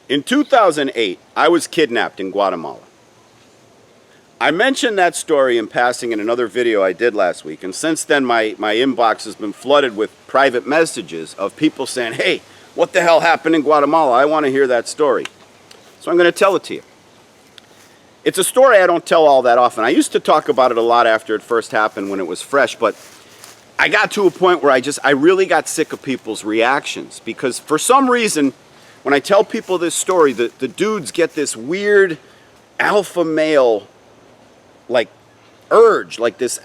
In 2008, I was kidnapped in Guatemala. I mentioned that story in passing in another video I did last week, and since then my inbox has been flooded with private messages of people saying, hey, what the hell happened in Guatemala? I want to hear that story. So I'm going to tell it to you. It's a story I don't tell all that often. I used to talk about it a lot after it first happened when it was fresh, but I got to a point where I really got sick of people's reactions, because for some reason, when I tell people this story, the dudes get this weird alpha male like urge, like this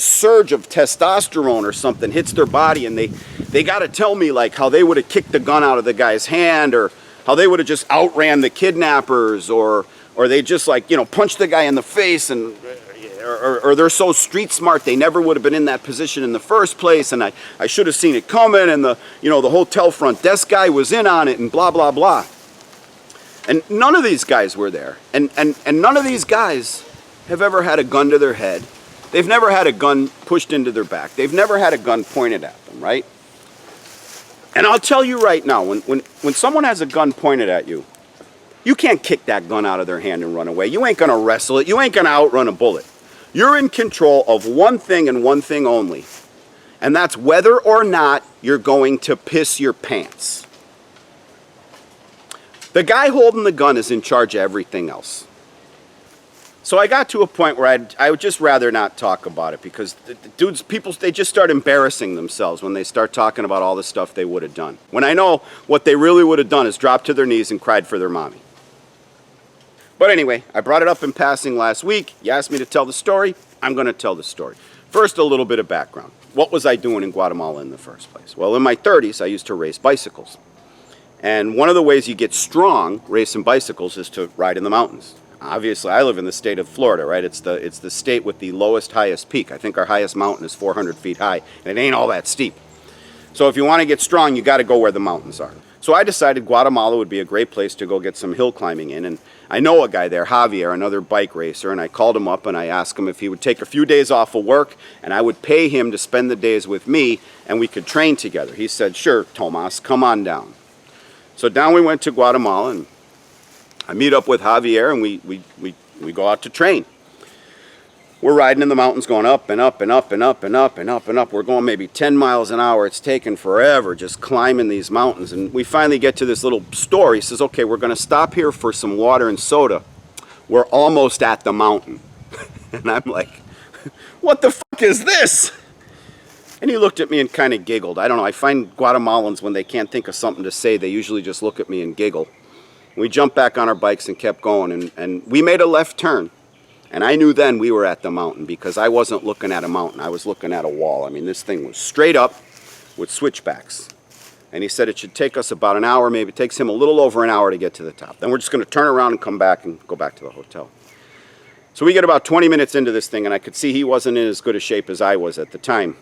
surge of testosterone or something hits their body, and they got to tell me like how they would have kicked the gun out of the guy's hand, or how they would have just outran the kidnappers, or they just like, you know, punched the guy in the face, and or they're so street smart they never would have been in that position in the first place, and I should have seen it coming, and the hotel front desk guy was in on it, and blah blah blah. And none of these guys were there, and none of these guys have ever had a gun to their head. They've never had a gun pushed into their back. They've never had a gun pointed at them, right? And I'll tell you right now, when someone has a gun pointed at you, you can't kick that gun out of their hand and run away. You ain't gonna wrestle it. You ain't gonna outrun a bullet. You're in control of one thing and one thing only, and that's whether or not you're going to piss your pants. The guy holding the gun is in charge of everything else. So I got to a point where I would just rather not talk about it, because people, they just start embarrassing themselves when they start talking about all the stuff they would have done. When I know what they really would have done is dropped to their knees and cried for their mommy. But anyway, I brought it up in passing last week. You asked me to tell the story. I'm going to tell the story. First, a little bit of background. What was I doing in Guatemala in the first place? Well, in my 30s, I used to race bicycles. And one of the ways you get strong racing bicycles is to ride in the mountains. Obviously, I live in the state of Florida, right? It's the state with the lowest, highest peak. I think our highest mountain is 400 feet high, and it ain't all that steep. So if you want to get strong, you got to go where the mountains are. So I decided Guatemala would be a great place to go get some hill climbing in, and I know a guy there, Javier, another bike racer, and I called him up and I asked him if he would take a few days off of work, and I would pay him to spend the days with me, and we could train together. He said, sure, Tomas, come on down. So down we went to Guatemala, and I meet up with Javier, and we go out to train. We're riding in the mountains, going up and up and up and up and up and up and up. We're going maybe 10 miles an hour. It's taken forever just climbing these mountains. And we finally get to this little store. He says, okay, we're going to stop here for some water and soda. We're almost at the mountain. And I'm like, what the fuck is this? And he looked at me and kind of giggled. I don't know. I find Guatemalans, when they can't think of something to say, they usually just look at me and giggle. We jumped back on our bikes and kept going, and we made a left turn. And I knew then we were at the mountain, because I wasn't looking at a mountain. I was looking at a wall. I mean, this thing was straight up with switchbacks. And he said it should take us about an hour, maybe it takes him a little over an hour to get to the top. Then we're just going to turn around and come back and go back to the hotel. So we get about 20 minutes into this thing, and I could see he wasn't in as good a shape as I was at the time.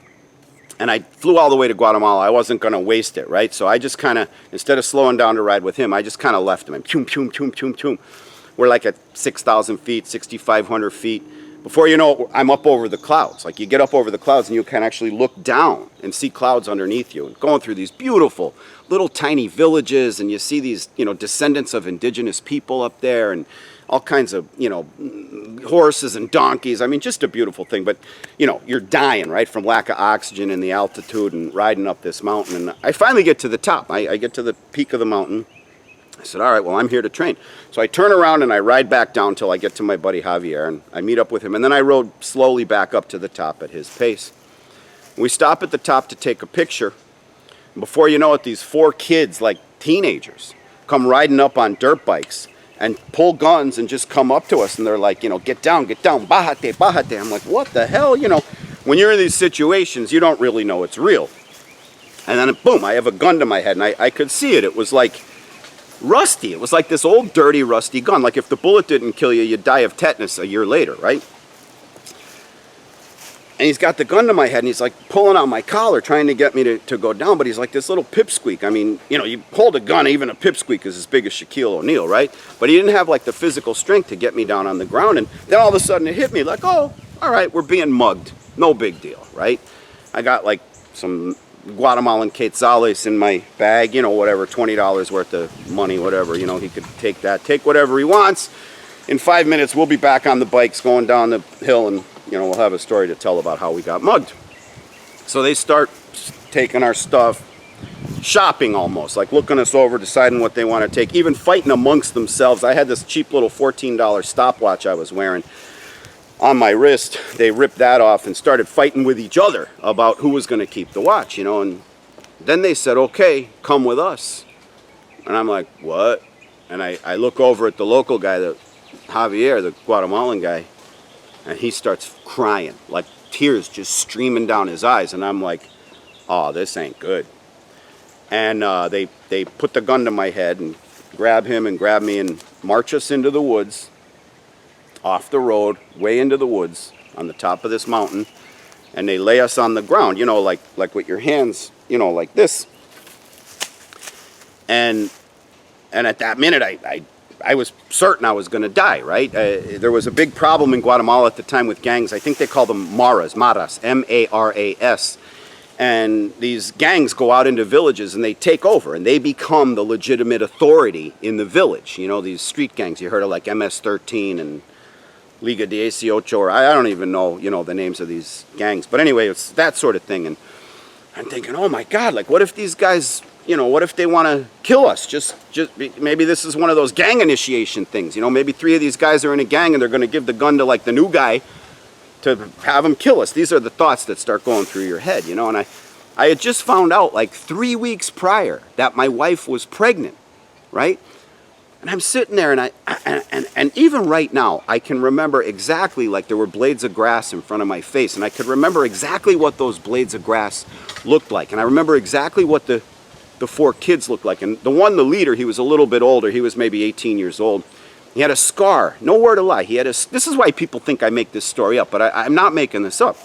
And I flew all the way to Guatemala. I wasn't going to waste it, right? So I just kind of, instead of slowing down to ride with him, I just kind of left him. And choom, choom, choom, choom, choom. We're like at 6,000 feet, 6,500 feet. Before you know it, I'm up over the clouds. Like, you get up over the clouds and you can actually look down and see clouds underneath you. And going through these beautiful little tiny villages, and you see these, descendants of indigenous people up there, and all kinds of, horses and donkeys. I mean, just a beautiful thing. But, you're dying, right, from lack of oxygen and the altitude and riding up this mountain. And I finally get to the top. I get to the peak of the mountain. I said, all right, well, I'm here to train. So I turn around and I ride back down till I get to my buddy Javier, and I meet up with him. And then I rode slowly back up to the top at his pace. We stop at the top to take a picture. And before you know it, these 4 kids, like teenagers, come riding up on dirt bikes and pull guns and just come up to us, and they're like, get down, bájate, bájate. I'm like, what the hell? When you're in these situations, you don't really know it's real. And then, boom, I have a gun to my head, and I could see it. It was like rusty. It was like this old, dirty, rusty gun. Like, if the bullet didn't kill you, you'd die of tetanus a year later, right? And he's got the gun to my head, and he's like pulling out my collar, trying to get me to go down. But he's like this little pipsqueak. I mean, you hold a gun, even a pipsqueak is as big as Shaquille O'Neal, right? But he didn't have like the physical strength to get me down on the ground. And then all of a sudden it hit me like, oh, all right, we're being mugged. No big deal, right? I got like some Guatemalan quetzales in my bag, you know, whatever, $20 worth of money, whatever, you know, he could take that, take whatever he wants. In 5 minutes, we'll be back on the bikes going down the hill, and, you know, we'll have a story to tell about how we got mugged. So they start taking our stuff, shopping almost, like looking us over, deciding what they want to take, even fighting amongst themselves. I had this cheap little $14 stopwatch I was wearing on my wrist. They ripped that off and started fighting with each other about who was going to keep the watch, you know. And then they said, okay, come with us. And I'm like, what? And I look over at the local guy, the Javier, the Guatemalan guy, and he starts crying, like tears just streaming down his eyes. And I'm like, oh, this ain't good. And they put the gun to my head and grab him and grab me and march us into the woods, off the road, way into the woods, on the top of this mountain. And they lay us on the ground, you know, like with your hands, you know, like this. And at that minute, I was certain I was going to die, right? There was a big problem in Guatemala at the time with gangs. I think they call them maras, M-A-R-A-S. And these gangs go out into villages and they take over and they become the legitimate authority in the village. You know, these street gangs, you heard of like MS-13 and Liga de 18, or I don't even know, you know, the names of these gangs. But anyway, it's that sort of thing. And I'm thinking, oh my God, like what if these guys, you know, what if they want to kill us? Just maybe this is one of those gang initiation things. You know, maybe 3 of these guys are in a gang and they're going to give the gun to like the new guy to have him kill us. These are the thoughts that start going through your head, you know. And I had just found out like 3 weeks prior that my wife was pregnant, right? And I'm sitting there and even right now I can remember exactly, like there were blades of grass in front of my face, and I could remember exactly what those blades of grass looked like. And I remember exactly what the 4 kids looked like. And the leader, he was a little bit older. He was maybe 18 years old. He had a scar, no word of lie. This is why people think I make this story up, but I'm not making this up.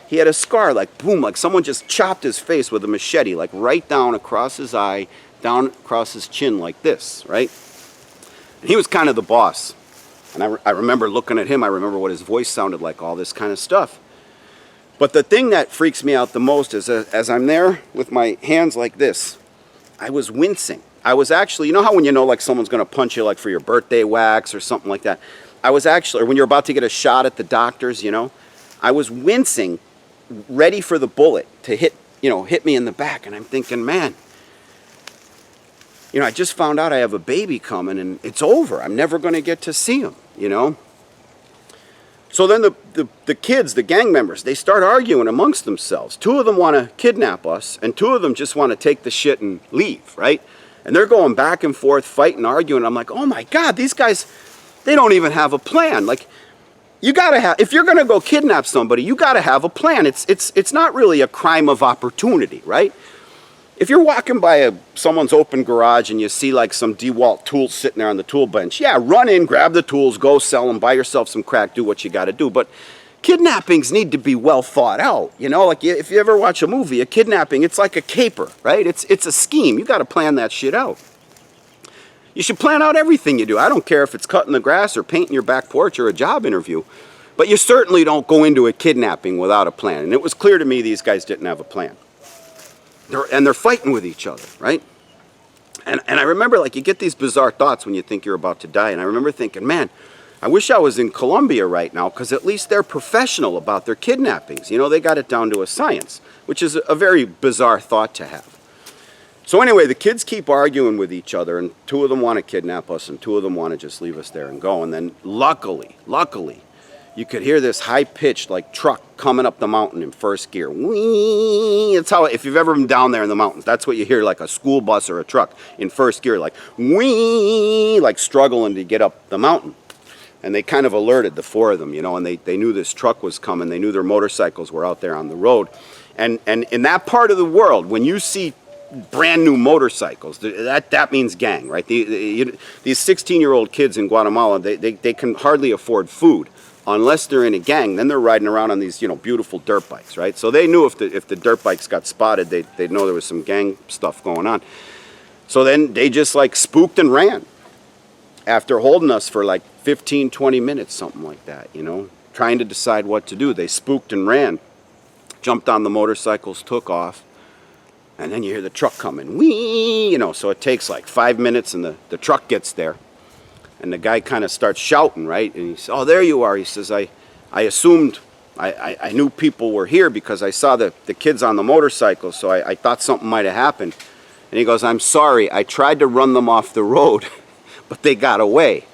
He had a scar, like boom, like someone just chopped his face with a machete, like right down across his eye, down across his chin like this, right? And he was kind of the boss. And I remember looking at him, I remember what his voice sounded like, all this kind of stuff. But the thing that freaks me out the most is as I'm there with my hands like this, I was wincing. I was actually, you know how when you know like someone's going to punch you like for your birthday wax or something like that? I was actually, or when you're about to get a shot at the doctors, you know, I was wincing, ready for the bullet to hit me in the back. And I'm thinking, man, you know, I just found out I have a baby coming and it's over. I'm never going to get to see him, you know. So then the kids, the gang members, they start arguing amongst themselves. 2 of them want to kidnap us and 2 of them just want to take the shit and leave, right? And they're going back and forth, fighting, arguing. I'm like, oh my God, these guys, they don't even have a plan. Like, you gotta have, if you're gonna go kidnap somebody, you gotta have a plan. It's not really a crime of opportunity, right? If you're walking by someone's open garage and you see like some DeWalt tools sitting there on the tool bench, yeah, run in, grab the tools, go sell them, buy yourself some crack, do what you gotta do. But kidnappings need to be well thought out, you know? Like if you ever watch a movie, a kidnapping, it's like a caper, right? It's a scheme. You gotta plan that shit out. You should plan out everything you do. I don't care if it's cutting the grass or painting your back porch or a job interview. But you certainly don't go into a kidnapping without a plan. And it was clear to me these guys didn't have a plan. They're fighting with each other, right? And I remember, like, you get these bizarre thoughts when you think you're about to die. And I remember thinking, man, I wish I was in Colombia right now, because at least they're professional about their kidnappings. You know, they got it down to a science, which is a very bizarre thought to have. So anyway, the kids keep arguing with each other, and 2 of them want to kidnap us, and 2 of them want to just leave us there and go. And then luckily, you could hear this high-pitched like truck coming up the mountain in first gear. Whee! It's how, if you've ever been down there in the mountains, that's what you hear, like a school bus or a truck in first gear, like whee, like struggling to get up the mountain. And they kind of alerted, the 4 of them, you know, and they knew this truck was coming. They knew their motorcycles were out there on the road. And in that part of the world, when you see brand new motorcycles, that means gang, right? These 16-year-old kids in Guatemala, they can hardly afford food unless they're in a gang. Then they're riding around on these, you know, beautiful dirt bikes, right? So they knew if the dirt bikes got spotted, they'd know there was some gang stuff going on. So then they just like spooked and ran after holding us for like 15, 20 minutes, something like that, you know, trying to decide what to do. They spooked and ran, jumped on the motorcycles, took off. And then you hear the truck coming, wee, you know, so it takes like 5 minutes and the truck gets there. And the guy kind of starts shouting, right? And he says, oh, there you are. He says, I assumed, I knew people were here because I saw the kids on the motorcycle, so I thought something might have happened. And he goes, I'm sorry, I tried to run them off the road, but they got away.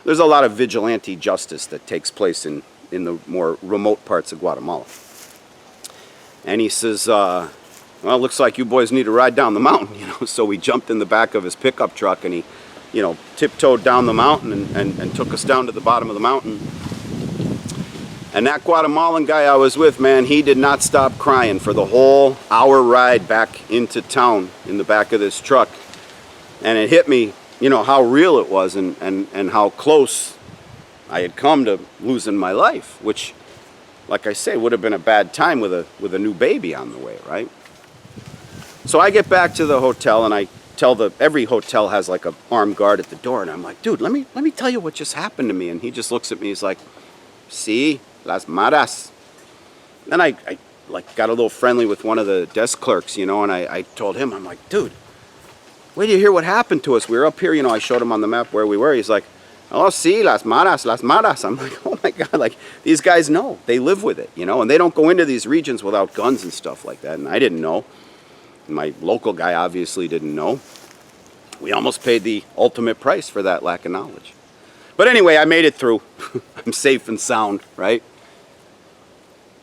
There's a lot of vigilante justice that takes place in the more remote parts of Guatemala. And he says, well, it looks like you boys need to ride down the mountain, you know. So we jumped in the back of his pickup truck and he, you know, tiptoed down the mountain and took us down to the bottom of the mountain. And that Guatemalan guy I was with, man, he did not stop crying for the whole hour ride back into town in the back of this truck. And it hit me, you know, how real it was and how close I had come to losing my life, which, like I say, would have been a bad time with a new baby on the way, right? So I get back to the hotel and I tell every hotel has like an armed guard at the door, and I'm like, dude, let me tell you what just happened to me. And he just looks at me, he's like, sí, las maras. Then I like got a little friendly with one of the desk clerks, you know, and I told him, I'm like, dude, wait till you hear what happened to us. We were up here, you know, I showed him on the map where we were. He's like, oh, sí, las maras, las maras. I'm like, oh my God, like these guys know, they live with it, you know, and they don't go into these regions without guns and stuff like that. And I didn't know. My local guy obviously didn't know. We almost paid the ultimate price for that lack of knowledge. But anyway, I made it through. I'm safe and sound, right?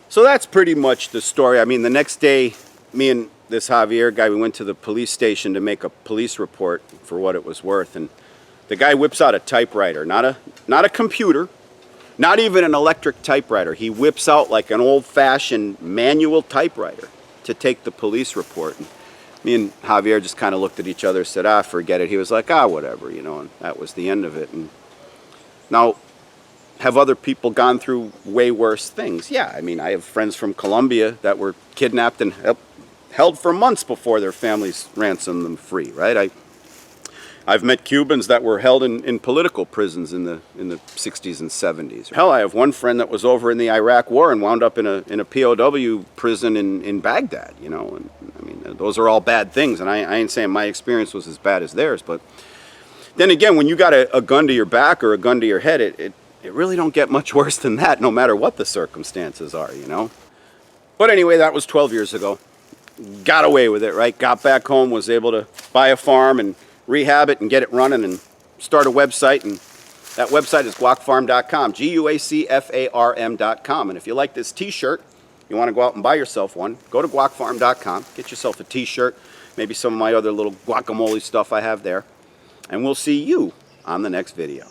So that's pretty much the story. I mean, the next day, me and this Javier guy, we went to the police station to make a police report for what it was worth. And the guy whips out a typewriter, not a computer, not even an electric typewriter. He whips out like an old-fashioned manual typewriter to take the police report. And me and Javier just kind of looked at each other, said, forget it. He was like, whatever, you know, and that was the end of it. And now, have other people gone through way worse things? Yeah, I mean, I have friends from Colombia that were kidnapped and held for months before their families ransomed them free, right? I've met Cubans that were held in political prisons in the 60s and 70s. Hell, I have one friend that was over in the Iraq War and wound up in a POW prison in Baghdad, you know. And I mean, those are all bad things, and I ain't saying my experience was as bad as theirs, but then again, when you got a gun to your back or a gun to your head, it really don't get much worse than that, no matter what the circumstances are, you know. But anyway, that was 12 years ago. Got away with it, right? Got back home, was able to buy a farm and rehab it and get it running and start a website, and that website is guacfarm.com, guacfarm.com. And if you like this t-shirt, you want to go out and buy yourself one, go to guacfarm.com, get yourself a t-shirt, maybe some of my other little guacamole stuff I have there, and we'll see you on the next video.